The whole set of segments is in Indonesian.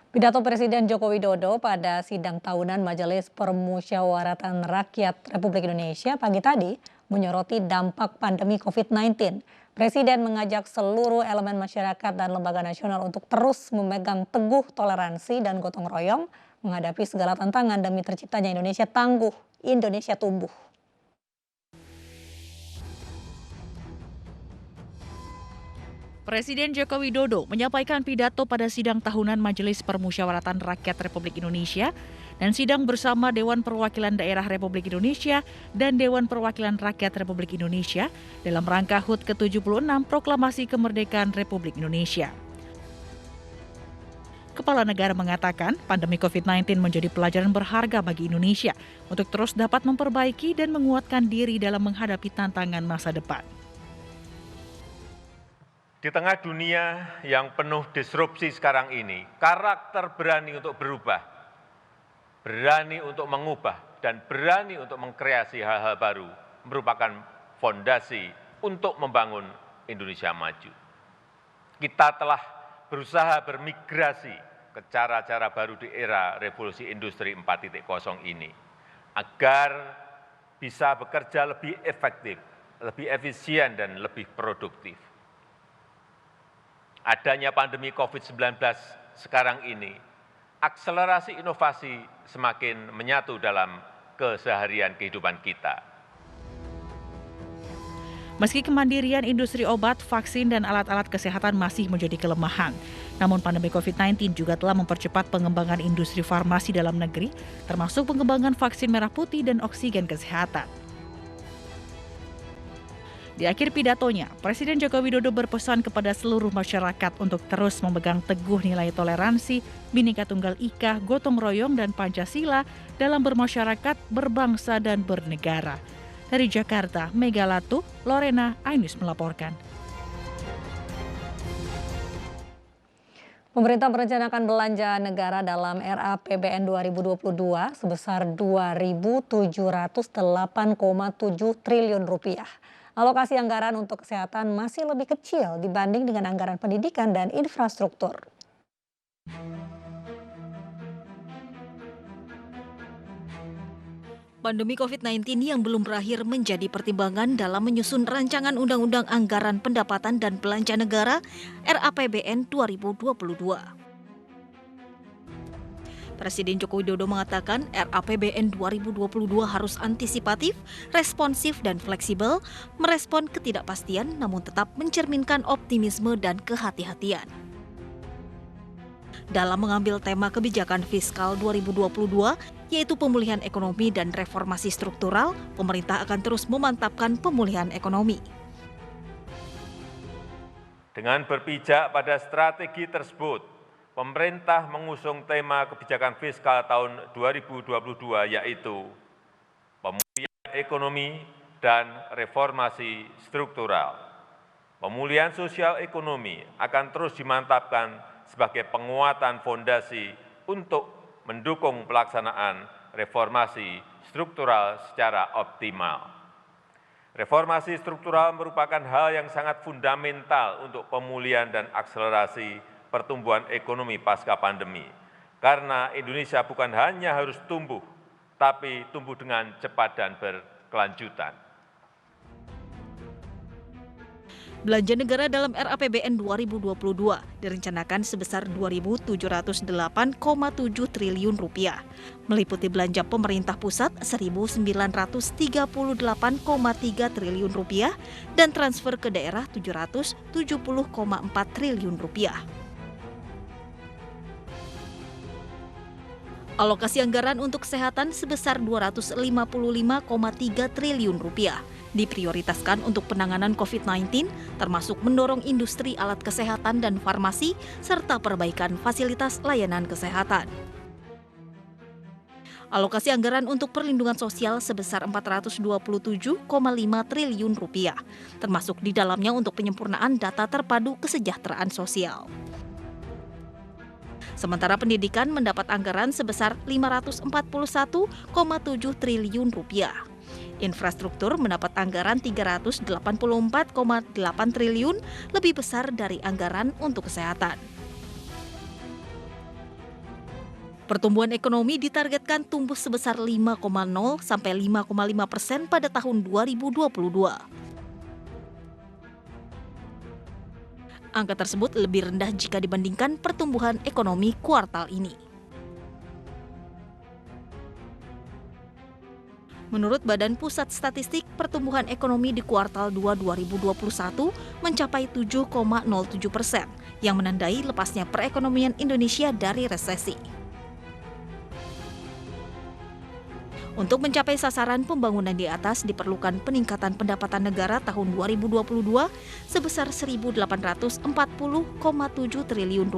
Pidato Presiden Joko Widodo pada sidang tahunan Majelis Permusyawaratan Rakyat Republik Indonesia pagi tadi menyoroti dampak pandemi COVID-19. Presiden mengajak seluruh elemen masyarakat dan lembaga nasional untuk terus memegang teguh toleransi dan gotong royong menghadapi segala tantangan demi terciptanya Indonesia tangguh, Indonesia tumbuh. Presiden Joko Widodo menyampaikan pidato pada sidang tahunan Majelis Permusyawaratan Rakyat Republik Indonesia dan sidang bersama Dewan Perwakilan Daerah Republik Indonesia dan Dewan Perwakilan Rakyat Republik Indonesia dalam rangka HUT ke-76 Proklamasi Kemerdekaan Republik Indonesia. Kepala negara mengatakan pandemi COVID-19 menjadi pelajaran berharga bagi Indonesia untuk terus dapat memperbaiki dan menguatkan diri dalam menghadapi tantangan masa depan. Di tengah dunia yang penuh disrupsi sekarang ini, karakter berani untuk berubah, berani untuk mengubah, dan berani untuk mengkreasi hal-hal baru merupakan fondasi untuk membangun Indonesia maju. Kita telah berusaha bermigrasi ke cara-cara baru di era revolusi industri 4.0 ini, agar bisa bekerja lebih efektif, lebih efisien, dan lebih produktif. Adanya pandemi COVID-19 sekarang ini, akselerasi inovasi semakin menyatu dalam keseharian kehidupan kita. Meski kemandirian industri obat, vaksin, dan alat-alat kesehatan masih menjadi kelemahan, namun pandemi COVID-19 juga telah mempercepat pengembangan industri farmasi dalam negeri, termasuk pengembangan vaksin merah putih dan oksigen kesehatan. Di akhir pidatonya, Presiden Joko Widodo berpesan kepada seluruh masyarakat untuk terus memegang teguh nilai toleransi, Bhinneka Tunggal Ika, gotong royong, dan Pancasila dalam bermasyarakat, berbangsa, dan bernegara. Dari Jakarta, Megalatu, Lorena Ainus melaporkan. Pemerintah merencanakan belanja negara dalam RAPBN 2022 sebesar Rp2.708,7 triliun. Alokasi anggaran untuk kesehatan masih lebih kecil dibanding dengan anggaran pendidikan dan infrastruktur. Pandemi COVID-19 yang belum berakhir menjadi pertimbangan dalam menyusun rancangan Undang-Undang Anggaran Pendapatan dan Belanja Negara RAPBN 2022. Presiden Joko Widodo mengatakan RAPBN 2022 harus antisipatif, responsif, dan fleksibel, merespon ketidakpastian namun tetap mencerminkan optimisme dan kehati-hatian. Dalam mengambil tema kebijakan fiskal 2022, yaitu pemulihan ekonomi dan reformasi struktural, pemerintah akan terus memantapkan pemulihan ekonomi. Dengan berpijak pada strategi tersebut, pemerintah mengusung tema kebijakan fiskal tahun 2022 yaitu pemulihan ekonomi dan reformasi struktural. Pemulihan sosial ekonomi akan terus dimantapkan sebagai penguatan fondasi untuk mendukung pelaksanaan reformasi struktural secara optimal. Reformasi struktural merupakan hal yang sangat fundamental untuk pemulihan dan akselerasi pertumbuhan ekonomi pasca pandemi. Karena Indonesia bukan hanya harus tumbuh, tapi tumbuh dengan cepat dan berkelanjutan. Belanja negara dalam RAPBN 2022 direncanakan sebesar Rp2.708,7 triliun, meliputi belanja pemerintah pusat Rp1.938,3 triliun dan transfer ke daerah Rp770,4 triliun. Alokasi anggaran untuk kesehatan sebesar Rp255,3 triliun diprioritaskan untuk penanganan COVID-19, termasuk mendorong industri alat kesehatan dan farmasi, serta perbaikan fasilitas layanan kesehatan. Alokasi anggaran untuk perlindungan sosial sebesar Rp427,5 triliun, termasuk di dalamnya untuk penyempurnaan data terpadu kesejahteraan sosial. Sementara pendidikan mendapat anggaran sebesar Rp541,7 triliun. Infrastruktur mendapat anggaran Rp384,8 triliun, lebih besar dari anggaran untuk kesehatan. Pertumbuhan ekonomi ditargetkan tumbuh sebesar 5,0 sampai 5,5% pada tahun 2022. Angka tersebut lebih rendah jika dibandingkan pertumbuhan ekonomi kuartal ini. Menurut Badan Pusat Statistik, pertumbuhan ekonomi di kuartal 2 2021 mencapai 7,07%, yang menandai lepasnya perekonomian Indonesia dari resesi. Untuk mencapai sasaran pembangunan di atas diperlukan peningkatan pendapatan negara tahun 2022 sebesar Rp1.840,7 triliun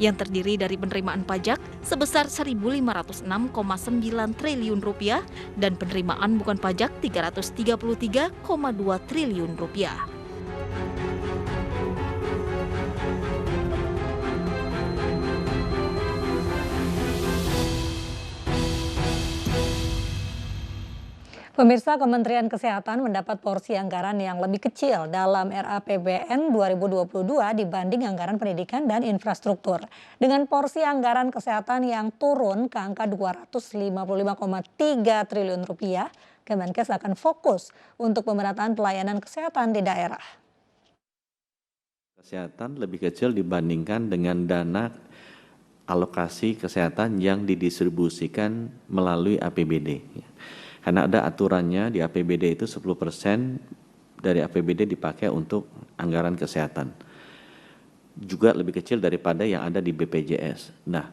yang terdiri dari penerimaan pajak sebesar Rp1.506,9 triliun dan penerimaan bukan pajak Rp333,2 triliun. Pemirsa, Kementerian Kesehatan mendapat porsi anggaran yang lebih kecil dalam RAPBN 2022 dibanding anggaran pendidikan dan infrastruktur. Dengan porsi anggaran kesehatan yang turun ke angka Rp255,3 triliun, Kemenkes akan fokus untuk pemerataan pelayanan kesehatan di daerah. Kesehatan lebih kecil dibandingkan dengan dana alokasi kesehatan yang didistribusikan melalui APBD. Karena ada aturannya di APBD itu 10% dari APBD dipakai untuk anggaran kesehatan. Juga lebih kecil daripada yang ada di BPJS. Nah,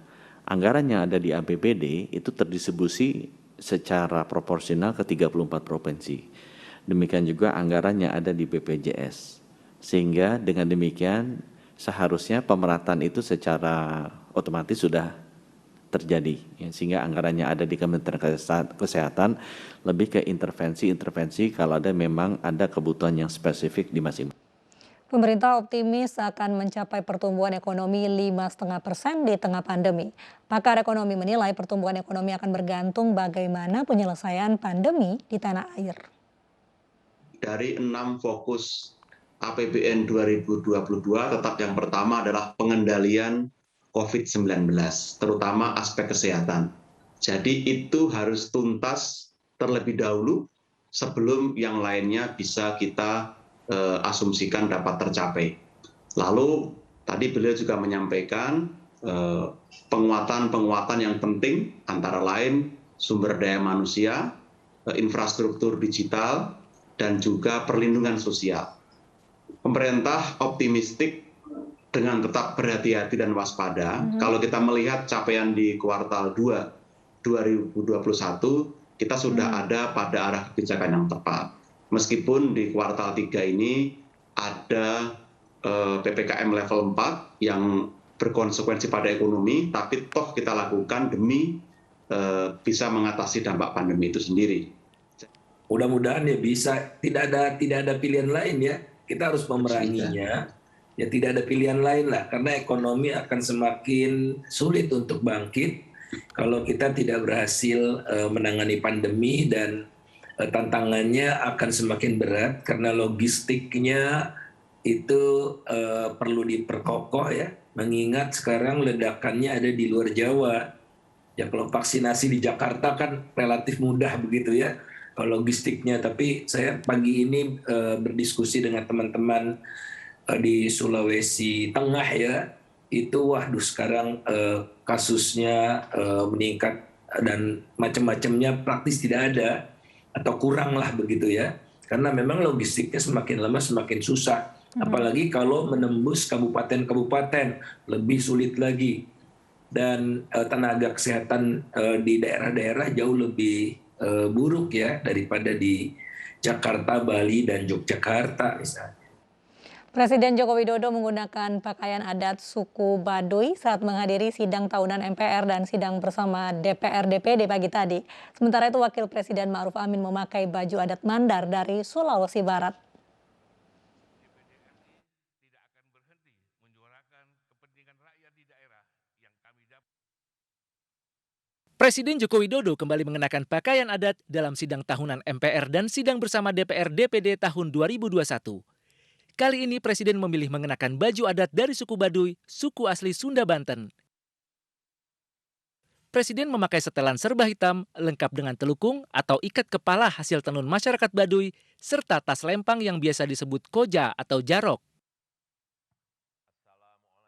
anggaran yang ada di APBD itu terdistribusi secara proporsional ke 34 provinsi. Demikian juga anggaran yang ada di BPJS. Sehingga dengan demikian seharusnya pemerataan itu secara otomatis sudah terjadi, ya, sehingga anggarannya ada di Kementerian Kesehatan lebih ke intervensi kalau memang ada kebutuhan yang spesifik di masing-masing. Pemerintah optimis akan mencapai pertumbuhan ekonomi 5,5% di tengah pandemi. Pakar ekonomi menilai pertumbuhan ekonomi akan bergantung bagaimana penyelesaian pandemi di tanah air. Dari 6 fokus APBN 2022, tetap yang pertama adalah pengendalian COVID-19, terutama aspek kesehatan. Jadi itu harus tuntas terlebih dahulu sebelum yang lainnya bisa kita asumsikan dapat tercapai. Lalu tadi beliau juga menyampaikan penguatan yang penting antara lain sumber daya manusia, infrastruktur digital, dan juga perlindungan sosial. Pemerintah optimistik dengan tetap berhati-hati dan waspada. Kalau kita melihat capaian di kuartal 2 2021, kita sudah ada pada arah kebijakan yang tepat. Meskipun di kuartal 3 ini ada PPKM level 4 yang berkonsekuensi pada ekonomi, tapi toh kita lakukan demi bisa mengatasi dampak pandemi itu sendiri. Mudah-mudahan ya bisa, tidak ada pilihan lain ya. Kita harus memeranginya. Ya tidak ada pilihan lain lah, karena ekonomi akan semakin sulit untuk bangkit kalau kita tidak berhasil menangani pandemi, dan tantangannya akan semakin berat karena logistiknya itu perlu diperkokoh ya, mengingat sekarang ledakannya ada di luar Jawa. Ya kalau vaksinasi di Jakarta kan relatif mudah begitu ya logistiknya, tapi saya pagi ini berdiskusi dengan teman-teman di Sulawesi Tengah ya, itu waduh sekarang kasusnya meningkat dan macam-macamnya praktis tidak ada atau kurang lah begitu ya, karena memang logistiknya semakin lama semakin susah, apalagi kalau menembus kabupaten-kabupaten lebih sulit lagi, dan tenaga kesehatan di daerah-daerah jauh lebih buruk ya daripada di Jakarta, Bali, dan Yogyakarta misalnya. Presiden Joko Widodo menggunakan pakaian adat suku Baduy saat menghadiri sidang tahunan MPR dan sidang bersama DPR DPD pagi tadi. Sementara itu Wakil Presiden Ma'ruf Amin memakai baju adat Mandar dari Sulawesi Barat. Presiden Joko Widodo kembali mengenakan pakaian adat dalam sidang tahunan MPR dan sidang bersama DPR DPD tahun 2021. Kali ini Presiden memilih mengenakan baju adat dari suku Baduy, suku asli Sunda Banten. Presiden memakai setelan serba hitam lengkap dengan telukung atau ikat kepala hasil tenun masyarakat Baduy, serta tas lempang yang biasa disebut koja atau jarok.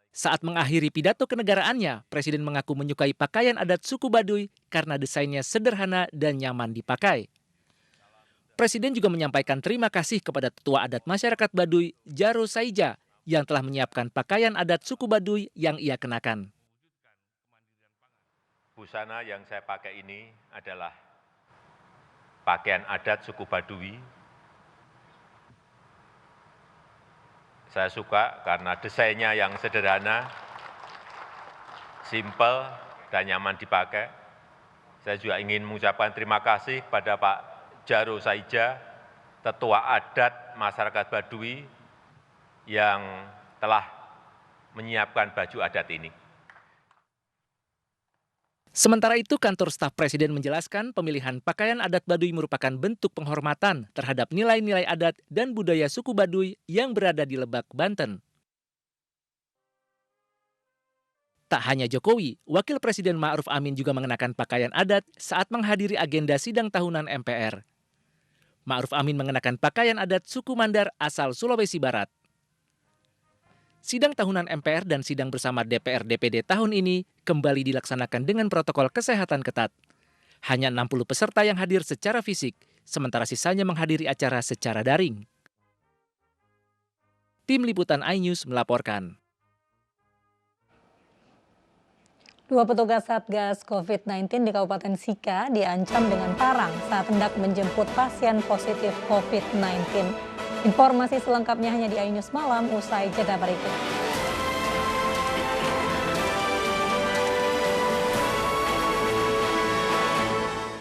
Saat mengakhiri pidato kenegaraannya, Presiden mengaku menyukai pakaian adat suku Baduy karena desainnya sederhana dan nyaman dipakai. Presiden juga menyampaikan terima kasih kepada Tetua Adat Masyarakat Baduy, Jaro Saija, yang telah menyiapkan pakaian adat suku Baduy yang ia kenakan. Busana yang saya pakai ini adalah pakaian adat suku Baduy. Saya suka karena desainnya yang sederhana, simpel, dan nyaman dipakai. Saya juga ingin mengucapkan terima kasih pada Pak Jaro Saija, Tetua Adat Masyarakat Baduy, yang telah menyiapkan baju adat ini. Sementara itu, kantor staf Presiden menjelaskan pemilihan pakaian adat Baduy merupakan bentuk penghormatan terhadap nilai-nilai adat dan budaya suku Baduy yang berada di Lebak, Banten. Tak hanya Jokowi, Wakil Presiden Ma'ruf Amin juga mengenakan pakaian adat saat menghadiri agenda sidang tahunan MPR. Ma'ruf Amin mengenakan pakaian adat suku Mandar asal Sulawesi Barat. Sidang tahunan MPR dan sidang bersama DPR DPD tahun ini kembali dilaksanakan dengan protokol kesehatan ketat. Hanya 60 peserta yang hadir secara fisik, sementara sisanya menghadiri acara secara daring. Tim Liputan iNews melaporkan. 2 petugas Satgas COVID-19 di Kabupaten Sika diancam dengan parang saat hendak menjemput pasien positif COVID-19. Informasi selengkapnya hanya di iNews Malam usai jeda berikut.